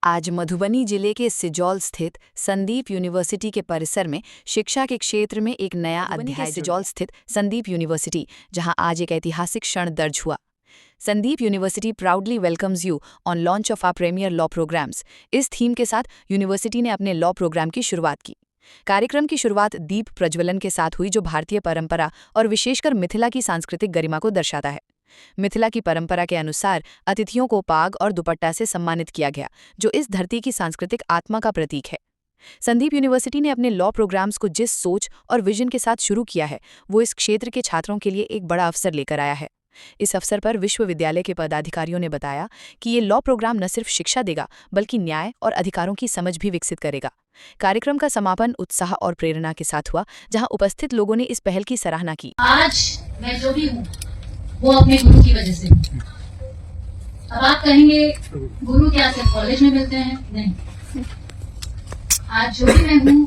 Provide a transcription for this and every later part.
आज मधुबनी जिले के सिजौल स्थित संदीप यूनिवर्सिटी के परिसर में शिक्षा के क्षेत्र में एक नया अध्याय। सिजौल स्थित संदीप यूनिवर्सिटी, जहां आज एक ऐतिहासिक क्षण दर्ज हुआ। Sandeep university proudly welcomes you on launch of our premier law programmes. इस थीम के साथ यूनिवर्सिटी ने अपने लॉ प्रोग्राम की शुरुआत की। कार्यक्रम की शुरुआत दीप प्रज्वलन के साथ हुई, जो भारतीय परंपरा और विशेषकर मिथिला की सांस्कृतिक गरिमा को दर्शाता है। मिथिला की परंपरा के अनुसार अतिथियों को पाग और दुपट्टा से सम्मानित किया गया, जो इस धरती की सांस्कृतिक आत्मा का प्रतीक है। संदीप यूनिवर्सिटी ने अपने लॉ प्रोग्राम्स को जिस सोच और विजन के साथ शुरू किया है, वो इस क्षेत्र के छात्रों के लिए एक बड़ा अवसर लेकर आया है। इस अवसर पर विश्वविद्यालय के पदाधिकारियों ने बताया कि ये लॉ प्रोग्राम न सिर्फ शिक्षा देगा, बल्कि न्याय और अधिकारों की समझ भी विकसित करेगा। कार्यक्रम का समापन उत्साह और प्रेरणा के साथ हुआ, जहां उपस्थित लोगों ने इस पहल की सराहना की। आज मैं जो भी हूँ वो अपने गुरु की वजह से। अब आप कहेंगे गुरु क्या सिर्फ कॉलेज में मिलते हैं? नहीं। आज जो भी मैं हूँ,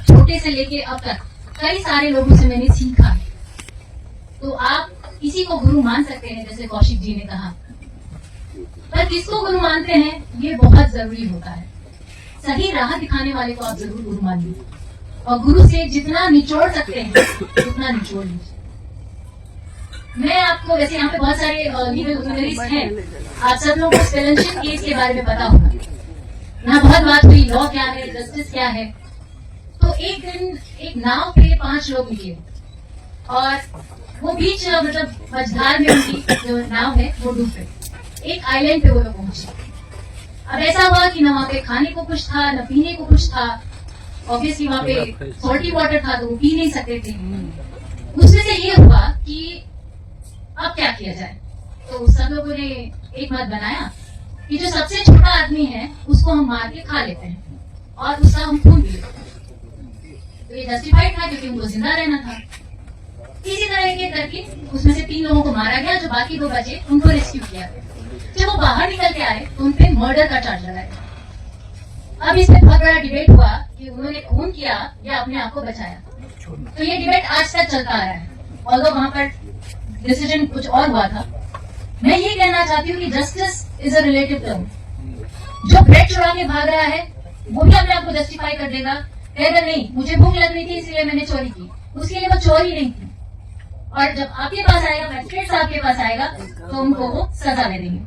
छोटे से लेके अब तक कई सारे लोगों से मैंने सीखा है। तो आप किसी को गुरु मान सकते हैं, जैसे कौशिक जी ने कहा, पर किसको गुरु मानते हैं ये बहुत जरूरी होता है। सही राह दिखाने वाले को आप जरूर गुरु मानिए, और गुरु से जितना निचोड़ सकते हैं उतना निचोड़ लीजिए। मैं आपको, वैसे यहाँ पे बहुत सारे लीगल ऑथोरिटीज हैं, आप सब लोगों को स्पेलेंशियन केस के बारे में पता होगा। यहाँ बहुत बात हुई लॉ क्या है, जस्टिस क्या है। तो एक दिन एक नाव पे 5 लोग निकले और वो बीच मतलब मझधार में उनकी जो नाव है वो डूब गई। एक आइलैंड पे वो लोग पहुंचे। अब ऐसा हुआ कि न वहाँ पे खाने को कुछ था, न पीने को कुछ था। ऑब्वियसली वहाँ पे सॉल्टी वाटर था, तो वो पी नहीं सकते थे। उसमें से ये हुआ कि अब क्या किया जाए। तो सब लोगों ने एक मत बनाया कि जो सबसे छोटा आदमी है उसको हम मार के खा लेते हैं और उसका हम खून पी लेते हैं। तो ये जस्टिफाइड था, क्योंकि उनको जिंदा रहना था। इसी तरह के करके उसमें से 3 लोगों को मारा गया, जो बाकी 2 बचे उनको रेस्क्यू किया गया। जब वो बाहर निकल के आए तो उनपे मर्डर का चार्ज लगाया। अब इसमें बहुत बड़ा डिबेट हुआ कि उन्होंने खून किया या अपने आप को बचाया। तो ये डिबेट आज तक चलता आ रहा है, ऑल्दो वहां पर डिसीजन कुछ और हुआ था। मैं ये कहना चाहती हूँ कि justice is a relative term. जो ब्रेड चुरा के भाग रहा है वो भी अपने आप को जस्टिफाई कर देगा, कहेगा नहीं मुझे भूख लग रही थी इसलिए मैंने चोरी की। उसके लिए वो चोरी नहीं थी। और जब आपके पास आएगा, मैजिस्ट्रेट साहब के पास आएगा, तो उनको वो सजा दे देंगे।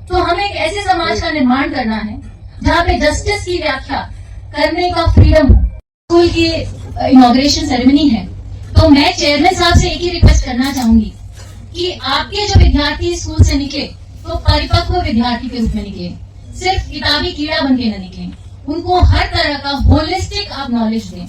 तो हमें एक ऐसे समाज का निर्माण करना है जहाँ पे जस्टिस की व्याख्या करने का फ्रीडम हो। स्कूल की इनॉग्रेशन सेरेमनी है, तो मैं चेयरमैन साहब से एक ही रिक्वेस्ट करना चाहूंगी कि आपके जो विद्यार्थी स्कूल से निकले तो परिपक्व विद्यार्थी के रूप में निकले, सिर्फ किताबी कीड़ा बन के न निकले। उनको हर तरह का होलिस्टिक आप नॉलेज दें।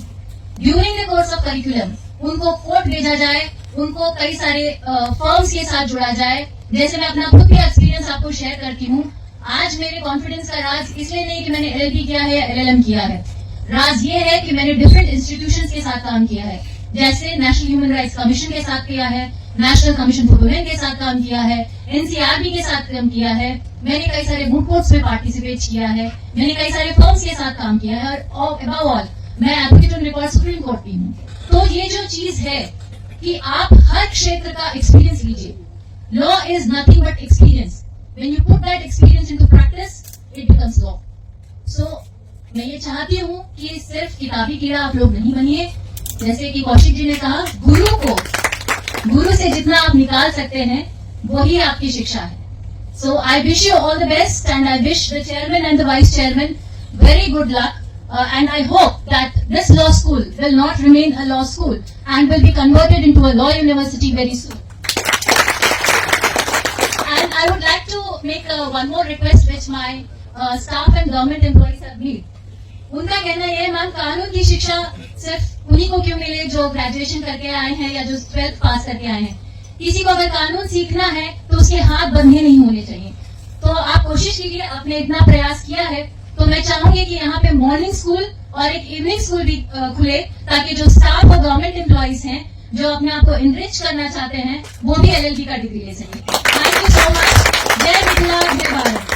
During the course of curriculum उनको कोर्ट भेजा जाए, उनको कई सारे फर्म्स के साथ जुड़ा जाए। जैसे मैं अपना खुद का एक्सपीरियंस आपको शेयर करती हूँ। आज मेरे कॉन्फिडेंस का राज इसलिए नहीं कि मैंने LLB किया है या LLM किया है। राज ये है कि मैंने डिफरेंट इंस्टीट्यूशंस के साथ काम किया है, जैसे नेशनल ह्यूमन राइट्स कमीशन के साथ किया है, नेशनल कमीशन फॉर वुमेन के साथ काम किया है, NCRB के साथ काम किया है। मैंने कई सारे मूड कोर्ट्स में पार्टिसिपेट किया है, मैंने कई सारे फर्म्स के साथ काम किया है, और अबव ऑल मैं advocate on record supreme court की हूँ। तो ये जो चीज है कि आप हर क्षेत्र का एक्सपीरियंस लीजिए। Law is nothing but experience. When you put that experience into practice it becomes law. So मैं ये चाहती हूँ कि सिर्फ किताबी कीड़ा आप लोग नहीं बनिए। जैसे कि कौशिक जी ने कहा, गुरु से जितना आप निकाल सकते हैं वही आपकी शिक्षा है। So I wish you all the best and I wish the chairman and the vice chairman very good luck. And I hope that this law school will not remain a law school and will be converted into a law university very soon. And I would like to make one more request which my staff and government employees have made. उनका कहना यह है, ma'am कानून की शिक्षा सिर्फ उन्हीं को क्यों मिले जो ग्रेजुएशन करके आए हैं या जो 12th पास करके आए हैं। किसी को अगर कानून सीखना है तो उसके हाथ बंधे नहीं होने चाहिए। तो आप कोशिश कीजिए, आपने इतना प्रयास किया है तो मैं चाहूंगी कि यहाँ पे मॉर्निंग स्कूल और एक इवनिंग स्कूल भी खुले, ताकि जो स्टाफ और गवर्नमेंट एम्प्लॉइज हैं जो अपने आप को इनरिच करना चाहते हैं वो भी LLB का डिग्री ले सकें। Thank you so much. जय मिथिला, जय भारत।